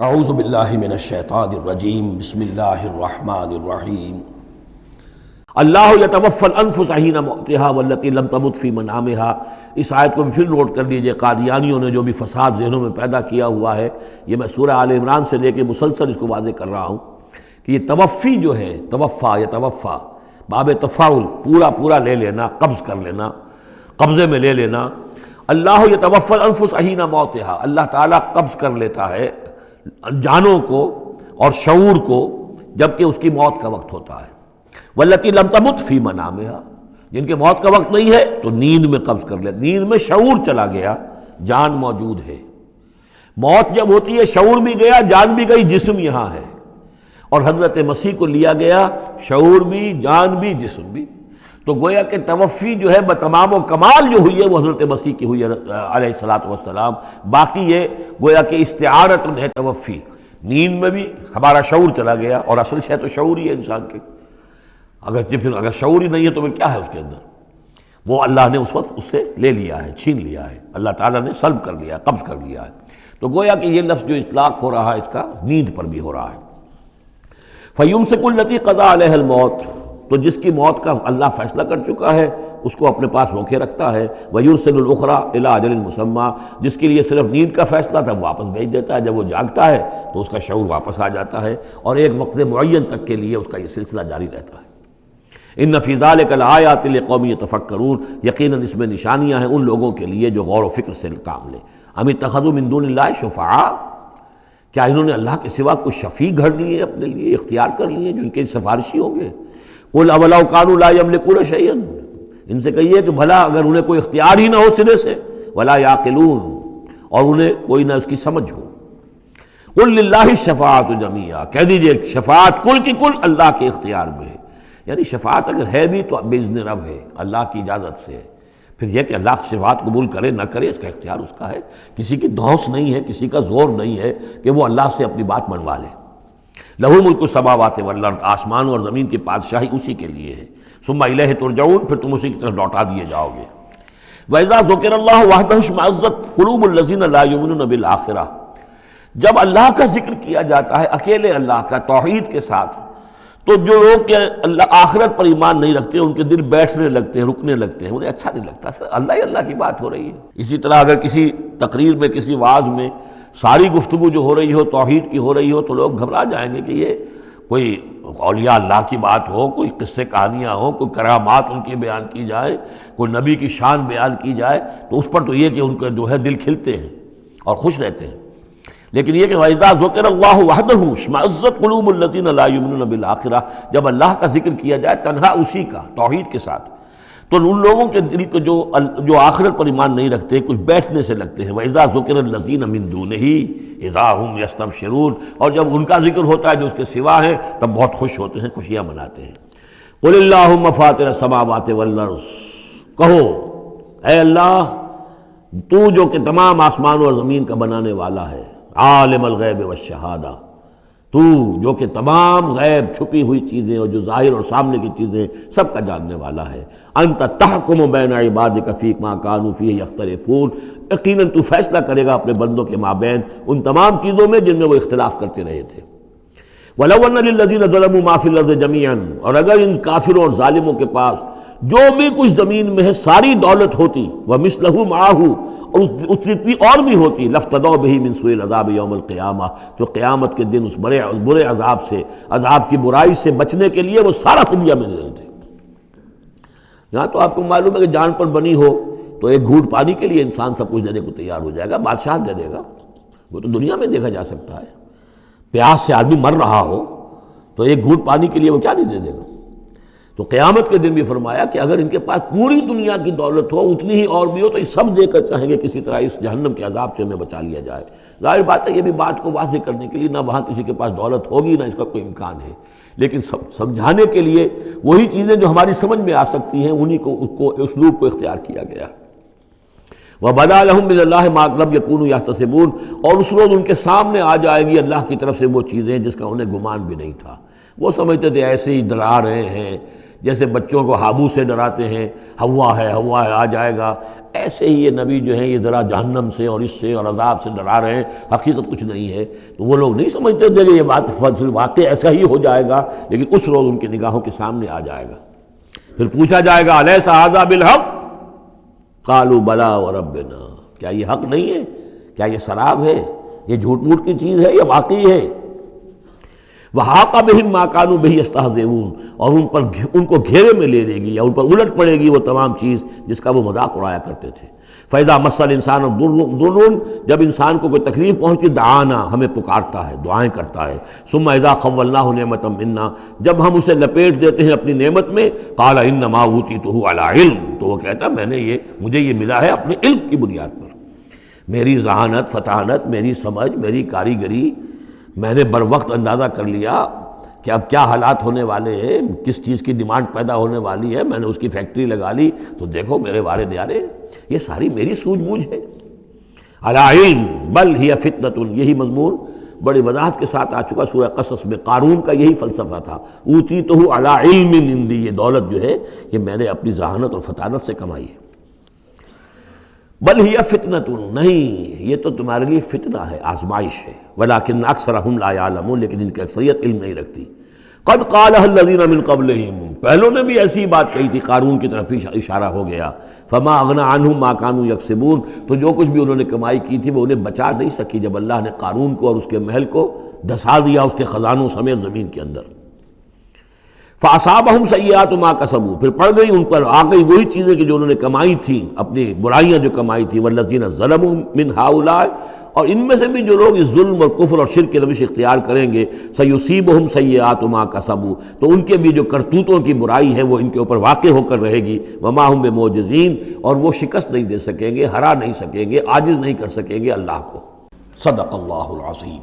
اعوذ باللہ من الشیطان الرجیم بسم اللہ الرحمن الرحیم اللہ یتوفی الانفس حین موتہا واللتی لم تمت فی منامہا۔ اس آیت کو بھی پھر نوٹ کر لیجئے، قادیانیوں نے جو بھی فساد ذہنوں میں پیدا کیا ہوا ہے، یہ میں سورہ آل عمران سے لے کے مسلسل اس کو واضح کر رہا ہوں کہ یہ توفی جو ہے، توفا یا توفا باب تفاعل، پورا لے لینا، قبض کر لینا، قبضے میں لے لینا۔ اللہ یتوفی الانفس حین موتہا، اللہ تعالیٰ قبض کر لیتا ہے جانوں کو اور شعور کو جبکہ اس کی موت کا وقت ہوتا ہے۔ واللتی لم تمت فی منامہا، جن کے موت کا وقت نہیں ہے تو نیند میں قبض کر لیتا، نیند میں شعور چلا گیا، جان موجود ہے۔ موت جب ہوتی ہے شعور بھی گیا، جان بھی گئی، جسم یہاں ہے، اور حضرت مسیح کو لیا گیا، شعور بھی، جان بھی، جسم بھی۔ تو گویا کہ توفی جو ہے بتمام و کمال جو ہوئی ہے وہ حضرت مسیح کی ہوئی ہے علیہ الصلوۃ والسلام۔ باقی یہ گویا کہ استعارت ہے توفی، نیند میں بھی ہمارا شعور چلا گیا، اور اصل شے تو شعور ہی ہے انسان کے۔ اگر شعور ہی نہیں ہے تو پھر کیا ہے اس کے اندر؟ وہ اللہ نے اس وقت اس سے لے لیا ہے، چھین لیا ہے، اللہ تعالیٰ نے سلب کر لیا ہے، قبض کر لیا ہے۔ تو گویا کہ یہ لفظ جو اطلاق ہو رہا ہے اس کا نیند پر بھی ہو رہا ہے۔ فَيُمْسِكُ الَّتِي قَضَىٰ عَلَيْهَا الْمَوْتَ، تو جس کی موت کا اللہ فیصلہ کر چکا ہے اس کو اپنے پاس روکے رکھتا ہے۔ وَيُرْسِلُ الْأُخْرَىٰ إِلَىٰ أَجَلٍ مُّسَمًّى، جس کے لیے صرف نیند کا فیصلہ تھا واپس بھیج دیتا ہے، جب وہ جاگتا ہے تو اس کا شعور واپس آ جاتا ہے، اور ایک وقت معین تک کے لیے اس کا یہ سلسلہ جاری رہتا ہے۔ ان فی ذلک لآیات لقوم یتفکرون، یقیناً اس میں نشانیاں ہیں ان لوگوں کے لیے جو غور و فکر سے کام لیں۔ ام اتخذوا من دون اللہ شفعاء، کیا انہوں نے اللہ کے سوا کوئی شفیع گھڑ لیے اپنے لیے، اختیار کر لیے جو ان کے سفارشی ہوں گے؟ قل اولو کانوا لا یملکون شیئا، ان سے کہیے کہ بھلا اگر انہیں کوئی اختیار ہی نہ ہو سرے سے، ولا یعقلون، اور انہیں کوئی نہ اس کی سمجھ ہو۔ قل للہ الشفاعۃ جمیعا، کہہ دیجئے شفاعت کل کی کل اللہ کے اختیار میں ہے۔ یعنی شفاعت اگر ہے بھی تو باذن رب ہے، اللہ کی اجازت سے ہے۔ پھر یہ کہ اللہ شفاعت قبول کرے نہ کرے اس کا اختیار اس کا ہے، کسی کی دھونس نہیں ہے، کسی کا زور نہیں ہے کہ وہ اللہ سے اپنی بات منوا لے۔ لہ ملک السماوات والارض، آسمان اور زمین کی بادشاہی اسی کے لیے ہے۔ ثم الیہ ترجعون، پھر تم اسی کی طرف لوٹا دیے جاؤ گے۔ وَإِذَا ذُكِرَ اللَّهُ وَحْدَهُ اشْمَأَزَّتْ قُلُوبُ الَّذِينَ لَا يُؤْمِنُونَ بِالْآخِرَةِ، جب اللہ کا ذکر کیا جاتا ہے اکیلے اللہ کا توحید کے ساتھ، تو جو لوگ کہ اللہ آخرت پر ایمان نہیں رکھتے ان کے دل بیٹھنے لگتے ہیں، رکنے لگتے ہیں، انہیں اچھا نہیں لگتا، اللہ ہی اللہ کی بات ہو رہی ہے۔ اسی طرح اگر کسی تقریر میں، کسی وعظ میں ساری گفتگو جو ہو رہی ہو توحید کی ہو رہی ہو تو لوگ گھبرا جائیں گے کہ یہ کوئی اولیاء اللہ کی بات ہو، کوئی قصے کہانیاں ہوں، کوئی کرامات ان کی بیان کی جائے، کوئی نبی کی شان بیان کی جائے، تو اس پر تو یہ کہ ان کا جو ہے دل کھلتے ہیں اور خوش رہتے ہیں۔ لیکن یہ کہ وَإِذَا ذُكِرَ اللَّهُ وَحْدَهُ اشْمَأَزَّتْ قُلُوبُ الَّذِينَ لَا يُؤْمِنُونَ بِالْآخِرَةِ، جب اللہ کا ذکر کیا جائے تنہا اسی کا توحید کے ساتھ، تو ان لوگوں کے دل کو جو آخرت پر ایمان نہیں رکھتے کچھ بیٹھنے سے لگتے ہیں۔ وَإِذَا ذُكِرَ الَّذِينَ مِن دُونِهِ إِذَا هُمْ يَسْتَبْشِرُونَ، اور جب ان کا ذکر ہوتا ہے جو اس کے سوا ہے تب بہت خوش ہوتے ہیں، خوشیاں مناتے ہیں۔ قُلِ اللَّهُمَّ فَاطِرَ السَّمَاوَاتِ وَالْأَرْضِ، کہو اے اللہ تو جو کہ تمام آسمان اور زمین کا بنانے والا ہے، عالم الغیب والشہادہ، تو جو کہ تمام غیب چھپی ہوئی چیزیں اور جو ظاہر اور سامنے کی چیزیں سب کا جاننے والا ہے۔ انت تحکم بین عبادک فیما کانوا فیہ یختلفون، یقیناً تو فیصلہ کرے گا اپنے بندوں کے مابین ان تمام چیزوں میں جن میں وہ اختلاف کرتے رہے تھے۔ وَلَوْ أَنَّ لِلَّذِينَ ظَلَمُوا مَا فِي الْأَرْضِ جَمِيعًا، اور اگر ان کافروں اور ظالموں کے پاس جو بھی کچھ زمین میں ہے ساری دولت ہوتی، وَمِثْلَهُ مَعَهُ، اور اس جتنی اور بھی ہوتی، لَافْتَدَوْا بِهِ مِنْ سُوءِ الْعَذَابِ يَوْمَ الْقِيَامَةِ، تو قیامت کے دن اس برے عذاب سے، عذاب کی برائی سے بچنے کے لیے وہ سارا فدیہ میں دے رہے تھے۔ یہاں تو آپ کو معلوم ہے کہ جان پر بنی ہو تو ایک گھونٹ پانی کے لیے انسان سب کچھ دینے کو تیار ہو جائے گا، بادشاہ دے دے گا، وہ تو دنیا میں دیکھا جا سکتا ہے۔ پیاس سے آدمی مر رہا ہو تو ایک گھونٹ پانی کے لیے وہ کیا نہیں دے دے گا؟ تو قیامت کے دن بھی فرمایا کہ اگر ان کے پاس پوری دنیا کی دولت ہو، اتنی ہی اور بھی ہو، تو یہ سب دے کر چاہیں گے کسی طرح اس جہنم کے عذاب سے ہمیں بچا لیا جائے۔ ظاہر بات ہے یہ بھی بات کو واضح کرنے کے لیے نہ وہاں کسی کے پاس دولت ہوگی نہ اس کا کوئی امکان ہے، لیکن سمجھانے کے لیے وہی چیزیں جو ہماری سمجھ میں آ سکتی ہیں انہی کو اسلوب کو اختیار کیا گیا۔ وَبَدَا لَهُم مِّنَ اللَّهِ مَا لَمْ يَكُونُوا يَحْتَسِبُونَ، اور اس روز ان کے سامنے آ جائے گی اللہ کی طرف سے وہ چیزیں جس کا انہیں گمان بھی نہیں تھا۔ وہ سمجھتے تھے ایسے ہی ڈرا رہے ہیں، جیسے بچوں کو ہابو سے ڈراتے ہیں، ہوا ہے آ جائے گا، ایسے ہی یہ نبی جو ہیں یہ ذرا جہنم سے اور اس سے اور عذاب سے ڈرا رہے ہیں، حقیقت کچھ نہیں ہے۔ تو وہ لوگ نہیں سمجھتے تھے کہ یہ بات واقع ایسا ہی ہو جائے گا، لیکن اس روز ان کی نگاہوں کے سامنے آ جائے گا۔ پھر پوچھا جائے گا الیس ھذا بالحق قالوا بلی وربنا، کیا یہ حق نہیں ہے؟ کیا یہ سراب ہے؟ یہ جھوٹ موٹ کی چیز ہے یا واقعی ہے؟ وحاق بہم ما كانوا به يستهزئون، اور ان کو گھیرے میں لے لے گی یا ان پر الٹ پڑے گی وہ تمام چیز جس کا وہ مذاق اڑایا کرتے تھے۔ فَإِذَا مَسَّ الْإِنسَانَ ضُرٌّ، جب انسان کو کوئی تکلیف پہنچی، دعانا، ہمیں پکارتا ہے، دعائیں کرتا ہے۔ ثم اذا خولناه نعمة منا، جب ہم اسے لپیٹ دیتے ہیں اپنی نعمت میں، قال انما اوتیتہ علی علم، تو وہ کہتا مجھے یہ ملا ہے اپنے علم کی بنیاد پر، میری ذہانت، فطانت، میری سمجھ، میری کاریگری، میں نے بر وقت اندازہ کر لیا کہ اب کیا حالات ہونے والے ہیں، کس چیز کی ڈیمانڈ پیدا ہونے والی ہے، میں نے اس کی فیکٹری لگا لی، تو دیکھو میرے وارے نیارے، یہ ساری میری سوجھ بوجھ ہے۔ علی علم بل ہی فتنۃ، یہی مضمون بڑی وضاحت کے ساتھ آ چکا سورہ قصص میں۔ قارون کا یہی فلسفہ تھا، اوتیتہ علی علم عندی، یہ دولت جو ہے یہ میں نے اپنی ذہانت اور فطانت سے کمائی ہے۔ بل ہی فتنۃ، نہیں یہ تو تمہارے لیے فتنہ ہے، آزمائش ہے۔ ولکن اکثرہم لا یعلمون، لیکن ان کی اکثریت علم نہیں رکھتی۔ قد قالها الذین من قبلہم، پہلوں نے بھی ایسی بات کہی تھی، قارون کی طرف اشارہ ہو گیا۔ فما اغنی عنہم ما كانوا یکسبون، تو جو کچھ بھی انہوں نے کمائی کی تھی وہ انہیں بچا نہیں سکی جب اللہ نے قارون کو اور اس کے محل کو دھسا دیا اس کے خزانوں سمیت زمین کے اندر۔ فاصابہم سیئات ما کسبوا، پھر پڑ گئی ان پر، آ گئی وہی چیزیں کہ جو انہوں نے کمائی تھیں، اپنی برائیاں جو کمائی تھیں۔ والذین ظلموا من ہؤلاء، اور ان میں سے بھی جو لوگ اس ظلم اور کفر اور شرک کی روش اختیار کریں گے، سیصیبہم سیئات ما کسبوا، تو ان کے بھی جو کرتوتوں کی برائی ہے وہ ان کے اوپر واقع ہو کر رہے گی۔ وما ہم بمعجزین، اور وہ شکست نہیں دے سکیں گے، ہرا نہیں سکیں گے، عاجز نہیں کر سکیں گے اللہ کو۔ صدق اللہ العظیم۔